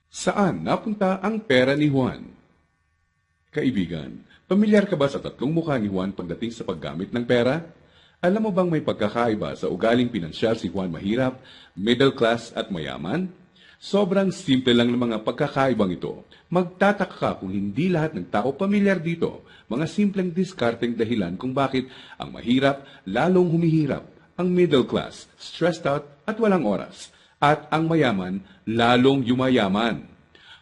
Saan napunta ang pera ni Juan? Kaibigan, pamilyar ka ba sa tatlong mukha ni Juan pagdating sa paggamit ng pera? Alam mo bang may pagkakaiba sa ugaling pinansyal si Juan mahirap, middle class at mayaman? Sobrang simple lang ng mga pagkakaibang ito. Magtataka ka kung hindi lahat ng tao pamilyar dito. Mga simpleng diskarteng dahilan kung bakit ang mahirap lalong humihirap, ang middle class stressed out at walang oras, at ang mayaman lalong yumayaman.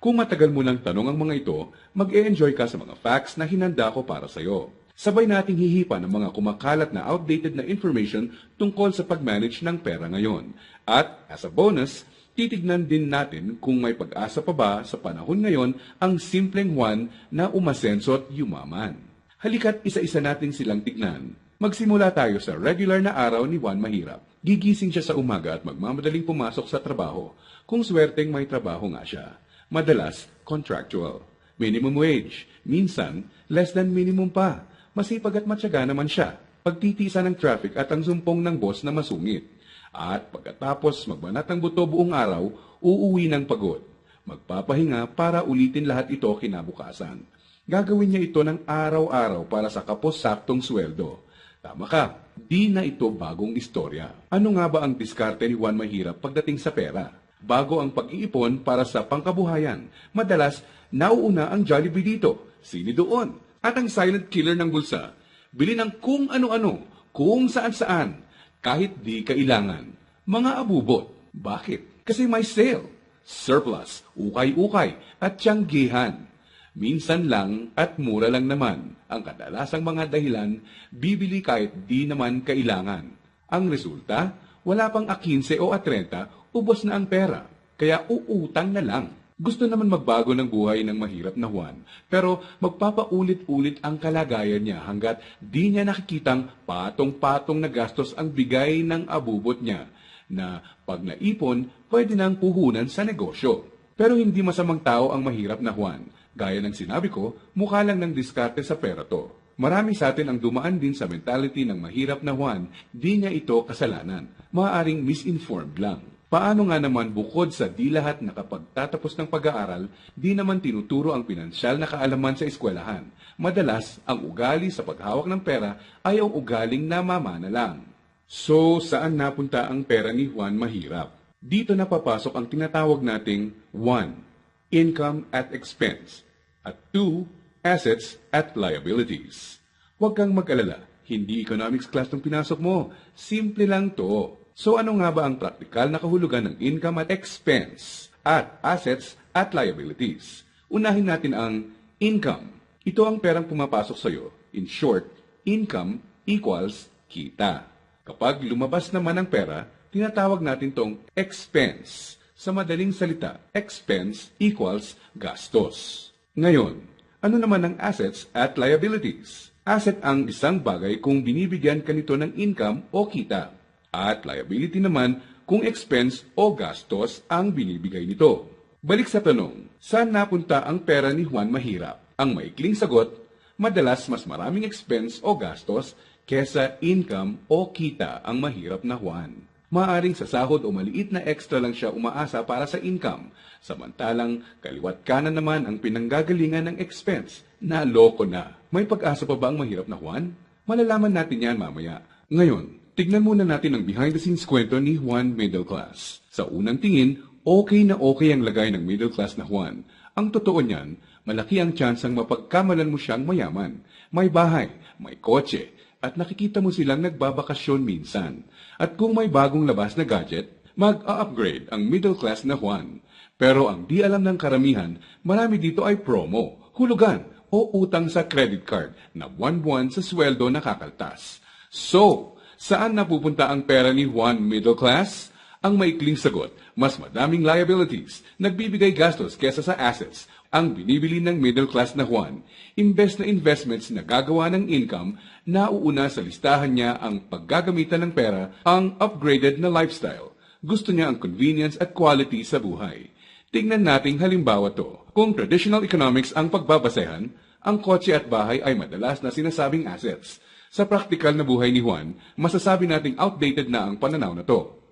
Kung matagal mo lang tanong ang mga ito, mag-e-enjoy ka sa mga facts na hinanda ko para sa iyo. Sabay nating hihipan ng mga kumakalat na outdated na information tungkol sa pag-manage ng pera ngayon. At as a bonus, titignan din natin kung may pag-asa pa ba sa panahon ngayon ang simpleng Juan na umasenso at yumaman. Halika't isa-isa natin silang tignan. Magsimula tayo sa regular na araw ni Juan Mahirap. Gigising siya sa umaga at magmamadaling pumasok sa trabaho. Kung swerteng may trabaho nga siya. Madalas, contractual. Minimum wage. Minsan, less than minimum pa. Masipag at matyaga naman siya. Pagtitiisa ng traffic at ang sumpong ng boss na masungit. At pagkatapos magbanat ng buto buong araw, uuwi ng pagod. Magpapahinga para ulitin lahat ito kinabukasan. Gagawin niya ito ng araw-araw para sa kapos-saktong sweldo. Tama ka, di na ito bagong istorya. Ano nga ba ang diskarte ni Juan Mahirap pagdating sa pera? Bago ang pag-iipon para sa pangkabuhayan, madalas nauuna ang Jollibee dito, sini doon, at ang silent killer ng bulsa. Bili ng kung ano-ano, kung saan-saan, kahit di kailangan. Mga abubot. Bakit? Kasi may sale, surplus, ukay-ukay, at tiyanggihan. Minsan lang at mura lang naman. Ang kadalasang mga dahilan, bibili kahit di naman kailangan. Ang resulta, wala pang 15 o 30, ubos na ang pera. Kaya uutang na lang. Gusto naman magbago ng buhay ng mahirap na Juan, pero magpapaulit-ulit ang kalagayan niya hanggat di niya nakikitang patong-patong na gastos ang bigay ng abubot niya, na pag naipon, pwede nang puhunan sa negosyo. Pero hindi masamang tao ang mahirap na Juan. Gaya ng sinabi ko, mukha lang ng diskarte sa pera to. Marami sa atin ang dumaan din sa mentality ng mahirap na Juan, di niya ito kasalanan. Maaaring misinformed lang. Paano nga naman bukod sa di lahat nakapagtatapos ng pag-aaral, di naman tinuturo ang pinansyal na kaalaman sa eskwelahan. Madalas, ang ugali sa paghawak ng pera ay ang ugaling namamana lang. So, saan napunta ang pera ni Juan Mahirap? Dito na papasok ang tinatawag nating 1. Income at expense, at 2. Assets at liabilities. Huwag kang mag-alala, hindi economics class ng pinasok mo. Simple lang to. So ano nga ba ang praktikal na kahulugan ng income at expense at assets at liabilities? Unahin natin ang income. Ito ang perang pumapasok sa iyo. In short, income equals kita. Kapag lumabas naman ang pera, tinatawag natin tong expense. Sa madaling salita, expense equals gastos. Ngayon, ano naman ang assets at liabilities? Asset ang isang bagay kung binibigyan ka nito ng income o kita. At liability naman kung expense o gastos ang binibigay nito. Balik sa tanong, saan napunta ang pera ni Juan Mahirap? Ang maikling sagot, madalas mas maraming expense o gastos kesa income o kita ang mahirap na Juan. Maaring sa sahod o maliit na extra lang siya umaasa para sa income, samantalang kaliwat kanan naman ang pinanggagalingan ng expense. Naloko na. May pag-asa pa ba ang mahirap na Juan? Malalaman natin yan mamaya. Ngayon, tignan muna natin ang behind-the-scenes kwento ni Juan Middle Class. Sa unang tingin, okay na okay ang lagay ng middle class na Juan. Ang totoo niyan, malaki ang tsansang mapagkamalan mo siyang mayaman. May bahay, may kotse, at nakikita mo silang nagbabakasyon minsan. At kung may bagong labas na gadget, mag-a-upgrade ang middle class na Juan. Pero ang di alam ng karamihan, marami dito ay promo, hulugan, o utang sa credit card na buwan-buwan sa sweldo nakakaltas. So, saan napupunta ang pera ni Juan Middle Class? Ang maikling sagot, mas madaming liabilities, nagbibigay gastos kesa sa assets, ang binibili ng middle class na Juan. Imbes na investments na gagawa ng income, nauuna sa listahan niya ang paggagamitan ng pera, ang upgraded na lifestyle. Gusto niya ang convenience at quality sa buhay. Tingnan nating halimbawa to. Kung traditional economics ang pagbabasehan, ang kotse at bahay ay madalas na sinasabing assets. Sa praktikal na buhay ni Juan, masasabi nating outdated na ang pananaw na to.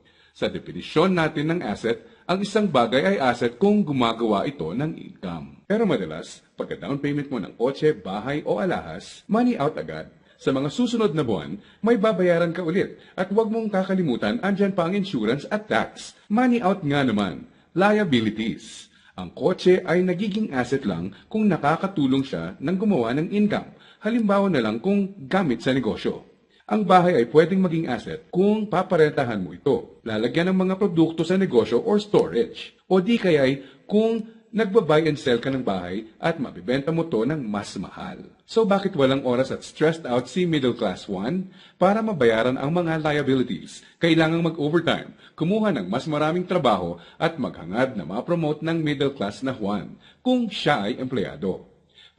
Sa definisyon natin ng asset, ang isang bagay ay asset kung gumagawa ito ng income. Pero madalas, pagka down payment mo ng kotse, bahay o alahas, money out agad. Sa mga susunod na buwan, may babayaran ka ulit. At huwag mong kakalimutan, andyan pa ang insurance at tax. Money out nga naman. Liabilities. Ang kotse ay nagiging asset lang kung nakakatulong siya ng gumawa ng income. Halimbawa na lang kung gamit sa negosyo. Ang bahay ay pwedeng maging asset kung paparentahan mo ito. Lalagyan ng mga produkto sa negosyo or storage. O di kaya'y kung nagba-buy and sell ka ng bahay at mabibenta mo to ng mas mahal. So bakit walang oras at stressed out si Middle Class 1? Para mabayaran ang mga liabilities, kailangang mag-overtime, kumuha ng mas maraming trabaho at maghangad na ma-promote ng middle class na Juan kung siya ay empleyado.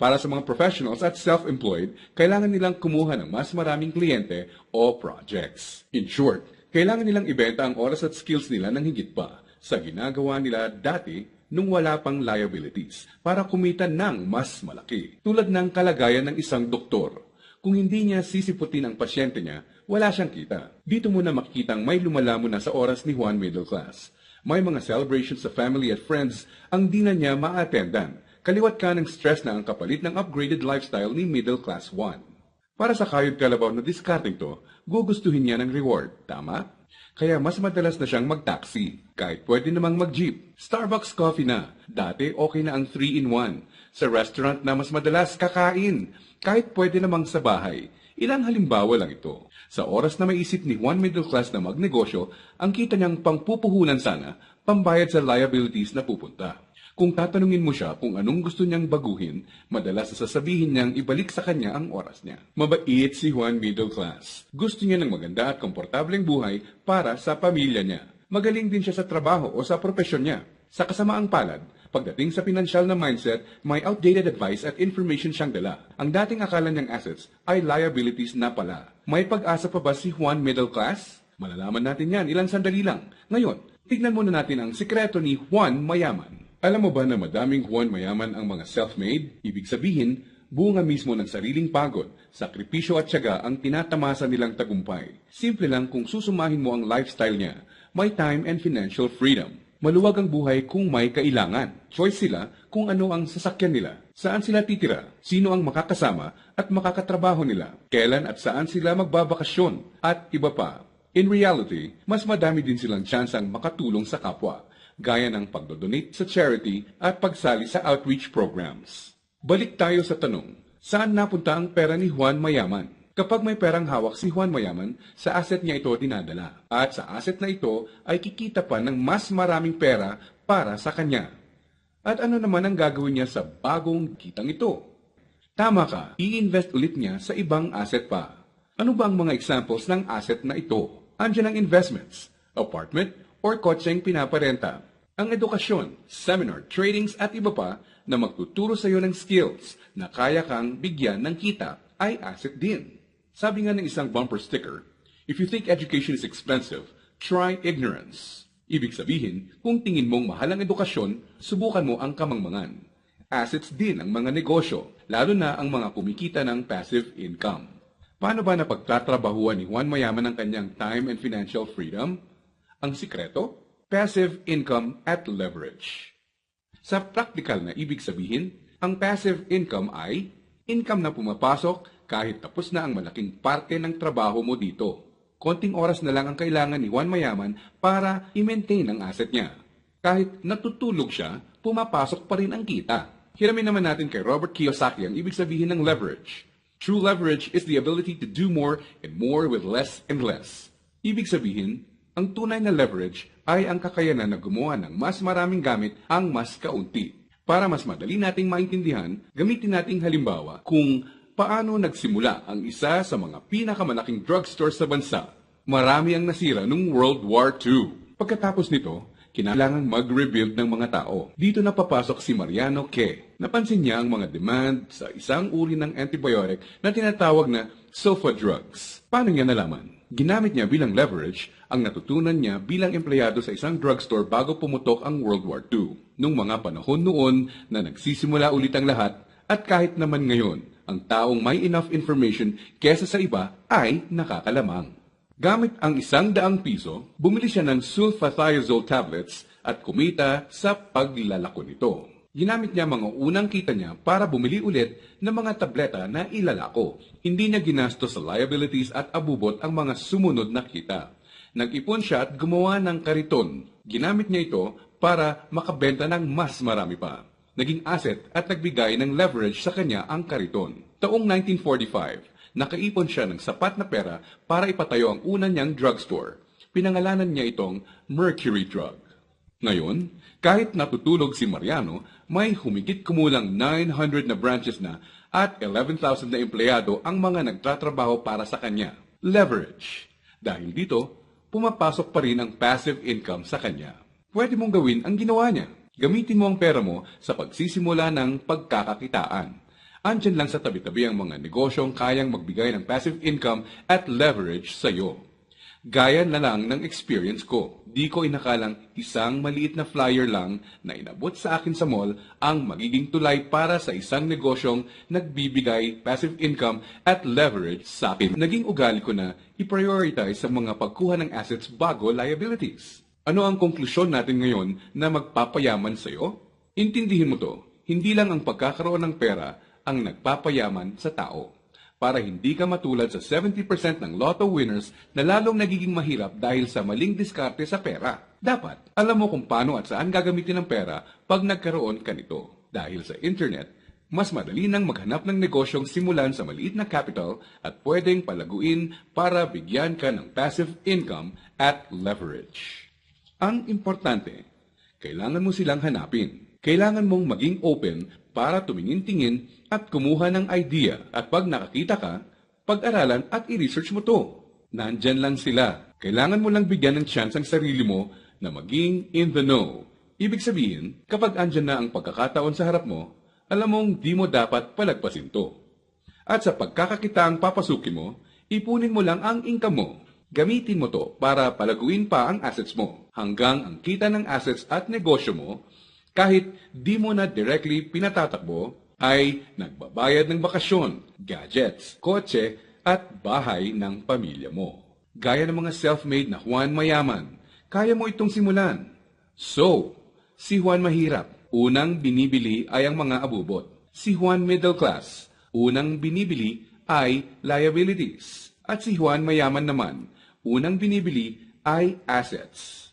Para sa mga professionals at self-employed, kailangan nilang kumuha ng mas maraming kliyente o projects. In short, kailangan nilang ibenta ang oras at skills nila ng higit pa sa ginagawa nila dati nung wala pang liabilities para kumita ng mas malaki. Tulad ng kalagayan ng isang doktor. Kung hindi niya sisiputin ang pasyente niya, wala siyang kita. Dito mo na makikitang may lumalamon na sa oras ni Juan Middle Class. May mga celebrations sa family at friends ang di na niya ma-attendan. Kaliwat ka ng stress na ang kapalit ng upgraded lifestyle ni Middle Class 1. Para sa kayod kalabaw na discarding to, gugustuhin niya ng reward, tama? Kaya mas madalas na siyang mag-taxi, kahit pwede namang mag-jeep. Starbucks coffee na, dati okay na ang 3-in-1. Sa restaurant na mas madalas kakain, kahit pwede namang sa bahay. Ilang halimbawa lang ito. Sa oras na maisip ni Juan Middle Class na magnegosyo, ang kita niyang pangpupuhunan sana, pambayad sa liabilities na pupunta. Kung tatanungin mo siya kung anong gusto niyang baguhin, madalas sasabihin niyang ibalik sa kanya ang oras niya. Mabait si Juan Middle Class. Gusto niya ng maganda at komportableng buhay para sa pamilya niya. Magaling din siya sa trabaho o sa propesyon niya. Sa kasamaang palad, pagdating sa pinansyal na mindset, may outdated advice at information siyang dala. Ang dating akala niyang assets ay liabilities na pala. May pag-asa pa ba si Juan Middle Class? Malalaman natin yan ilang sandali lang. Ngayon, tignan muna natin ang sikreto ni Juan Mayaman. Alam mo ba na madaming Juan Mayaman ang mga self-made? Ibig sabihin, bunga mismo ng sariling pagod, sakripisyo at tiyaga ang tinatamasa nilang tagumpay. Simple lang kung susumahin mo ang lifestyle niya, may time and financial freedom. Maluwag ang buhay kung may kailangan. Choice sila kung ano ang sasakyan nila, saan sila titira, sino ang makakasama at makakatrabaho nila, kailan at saan sila magbabakasyon, at iba pa. In reality, mas madami din silang tsansang makatulong sa kapwa, gaya ng pagdodonate sa charity at pagsali sa outreach programs. Balik tayo sa tanong, saan napunta ang pera ni Juan Mayaman? Kapag may perang hawak si Juan Mayaman, sa asset niya ito dinadala. At sa asset na ito ay kikita pa ng mas maraming pera para sa kanya. At ano naman ang gagawin niya sa bagong kitang ito? Tama ka, i-invest ulit niya sa ibang asset pa. Ano ba ang mga examples ng asset na ito? Andiyan ang investments, apartment, or kotseng pinaparenta. Ang edukasyon, seminar, tradings at iba pa na magtuturo sa iyo ng skills na kaya kang bigyan ng kita ay asset din. Sabi nga ng isang bumper sticker, if you think education is expensive, try ignorance. Ibig sabihin, kung tingin mong mahal ang edukasyon, subukan mo ang kamangmangan. Assets din ang mga negosyo, lalo na ang mga kumikita ng passive income. Paano ba napagtatrabahuan ni Juan Mayaman ang kanyang time and financial freedom? Ang sikreto? Passive income at leverage. Sa practical na ibig sabihin, ang passive income ay income na pumapasok kahit tapos na ang malaking parte ng trabaho mo dito. Konting oras na lang ang kailangan ni Juan Mayaman para i-maintain ang asset niya. Kahit natutulog siya, pumapasok pa rin ang kita. Hiramin naman natin kay Robert Kiyosaki ang ibig sabihin ng leverage. True leverage is the ability to do more and more with less and less. Ibig sabihin, ang tunay na leverage ay ang kakayanan na gumawa ng mas maraming gamit ang mas kaunti. Para mas madali nating maintindihan, gamitin nating halimbawa kung paano nagsimula ang isa sa mga pinakamalaking drugstore sa bansa. Marami ang nasira noong World War II. Pagkatapos nito, kinailangan mag-rebuild ng mga tao. Dito na papasok si Mariano K. Napansin niya ang mga demand sa isang uri ng antibiotic na tinatawag na sulfa drugs. Paano niya nalaman? Ginamit niya bilang leverage ang natutunan niya bilang empleyado sa isang drugstore bago pumutok ang World War II. Nung mga panahon noon na nagsisimula ulit ang lahat at kahit naman ngayon, ang taong may enough information kesa sa iba ay nakakalamang. Gamit ang 100 piso, bumili siya ng sulfathiazole tablets at kumita sa paglalako nito. Ginamit niya mga unang kita niya para bumili ulit ng mga tableta na ilalako. Hindi niya ginastos sa liabilities at abubot ang mga sumunod na kita. Nag-ipon siya at gumawa ng kariton. Ginamit niya ito para makabenta ng mas marami pa. Naging asset at nagbigay ng leverage sa kanya ang kariton. Taong 1945, nakaipon siya ng sapat na pera para ipatayo ang una niyang drugstore. Pinangalanan niya itong Mercury Drug. Ngayon, kahit natutulog si Mariano, may humigit kumulang 900 na branches na at 11,000 na empleyado ang mga nagtatrabaho para sa kanya. Leverage. Dahil dito, pumapasok pa rin ang passive income sa kanya. Pwede mong gawin ang ginawa niya. Gamitin mo ang pera mo sa pagsisimula ng pagkakakitaan. Andyan lang sa tabi-tabi ang mga negosyong kayang magbigay ng passive income at leverage sa iyo. Gaya na lang ng experience ko. Di ko inakalang isang maliit na flyer lang na inabot sa akin sa mall ang magiging tulay para sa isang negosyong nagbibigay passive income at leverage sa akin. Naging ugali ko na i-prioritize sa mga pagkuha ng assets bago liabilities. Ano ang konklusyon natin ngayon na magpapayaman sa iyo? Intindihin mo to, hindi lang ang pagkakaroon ng pera ang nagpapayaman sa tao. Para hindi ka matulad sa 70% ng lotto winners na lalong nagiging mahirap dahil sa maling diskarte sa pera. Dapat, alam mo kung paano at saan gagamitin ang pera pag nagkaroon ka nito. Dahil sa internet, mas madali nang maghanap ng negosyong simulan sa maliit na capital at pwedeng palaguin para bigyan ka ng passive income at leverage. Ang importante, kailangan mo silang hanapin. Kailangan mong maging open para tumingin-tingin at kumuha ng idea. At pag nakakita ka, pag-aralan at i-research mo to. Nandyan lang sila. Kailangan mo lang bigyan ng chance ang sarili mo na maging in the know. Ibig sabihin, kapag andyan na ang pagkakataon sa harap mo, alam mong di mo dapat palagpasin to. At sa pagkakakitaang papasukin mo, ipunin mo lang ang income mo. Gamitin mo to para palaguin pa ang assets mo hanggang ang kita ng assets at negosyo mo kahit di mo na directly pinatatakbo ay nagbabayad ng bakasyon, gadgets, kotse at bahay ng pamilya mo. Gaya ng mga self-made na Juan Mayaman, kaya mo itong simulan. So, si Juan Mahirap, unang binibili ay ang mga abubot. Si Juan Middle Class, unang binibili ay liabilities. At si Juan Mayaman naman, unang binibili ay assets.